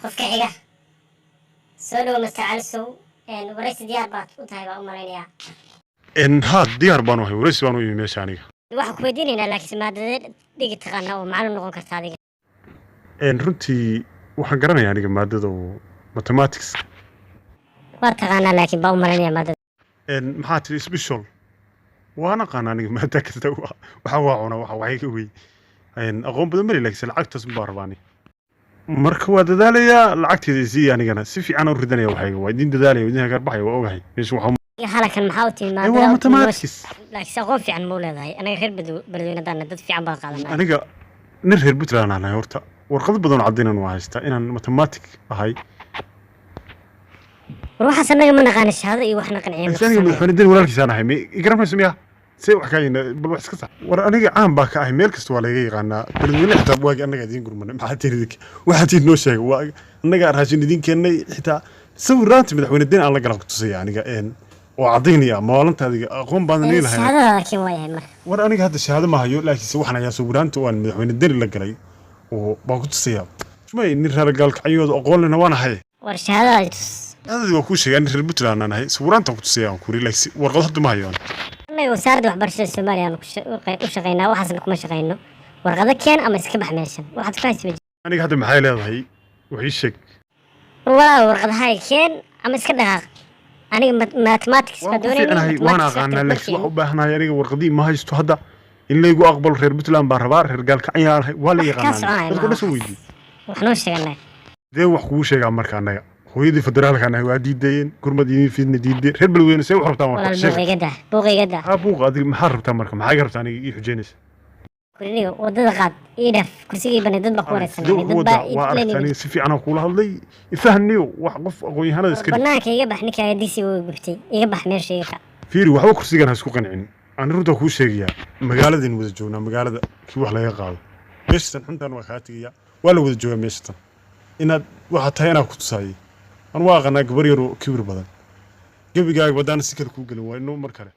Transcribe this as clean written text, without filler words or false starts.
qofka xiga soo dhow Mr. Calisow waraysi diyaar baad u tahay baa u malaynayaa ها ديار بانو هي وريس بانو يمي ميشانيga waxaan ku weydiinaynaa laakiin maadada dhigi taqaana oo macallin noqon karta adiga runtii waxaan garanayaa aniga maadada mathematics waa taqaanaa laakiin baa u malaynayaa maadada maxaa tiri special وانا قانا aniga maada kasta waxa waa cuna waxa waxay ka wey aqoon badan mari laakiin lacagtaas ma barbani marka waa dadaalaya lacagteeda si anigana si fiican u ridanaya waxay waa idin dadaalaya idin hagar baxay waa ogahay meesha waxa halkan maxaa u timi waa mathematics laakiin aqoon fiican ma leedahay aniga reer badweynadana dad fiican baa qaadanaa aniga nin reer Puntland aan horta warqad badan cadeynan waa haystaa inaan mathematics ahay ruuxa sanaga ma naqaan shahaado iyo waxna qanciyo aniga madaxweynadan walaalkiisaan ahay igaramay sameeyaa si wax ka yina bal wax iska sax war aniga caan baa ka ahay meel kasta waa laga yaqaanaa badweynada xitaa waagi anaga idin gurmanay maxaa tirid waxa tii noo sheegay waa anaga raashin idin keenay xitaa sawiraanta madaxweynadan aan la galan ku tusay aniga oo cadeynaya maalinta adiga aqoon baan leeyahay shahaadada laakiin waa yahay mar war aniga hadda shahaado ma hayo laakiin waxaan ayaa sawiraanta oo madaxweynadan la galay oo baan ku tusaya shumay nin reer gaalkacyooda aqoon lena waan ahay war shahaadada هذا هو كل شيء أنا في البتلان أنا هاي سوران تقول سيان كوري لك ورقة هذا ما هيون أنا وسارد وحبرش السومالي أنا وشغينا وحسن كم شغينا ورقة كان أما سكب حماشن واحد كويس بيجي أنا هذا محل هذا هي وهي شك والله ورقة هاي كان أما سكبها أنا ماتماتكس بدوني أنا هي وأنا قانا لك وحبها يعني ورقة دي ما هي هذا اللي يقول أقبل غير بتلان باربار غير قال كعيار ولا يقانا بس كل سوي وحنو شغلنا ده وحكو شيء عمر كنا هويدي فدرالك أنا وادي دين كرمدي في النديد رب الوين سوي حرب تامر والله بوغي قدا بوغ هذه محرب تامر ما حاجة تاني يحجينس كوريني وضد قاد يدف كرسي بني ضد بقورة سنة ضد بقى يعني سفي أنا أقول هذي يفهمني وحقف أقوي هذا إسكت بناك يجبح نكا ديسي وقفتي يجبح ميرشي فيري وحقو كرسي كان هسكو قنعين أنا رد أقول شيء مقالة دين وزجونا مقالة كي وحلا يقال ميشتن حنتان وخاتية ولا وزجوا ميشتن إن واحد هنا كنت ساي أنا واقعنا كبريرو كبر بدن قبل جاي بدان سكر كوجل وإنه مركله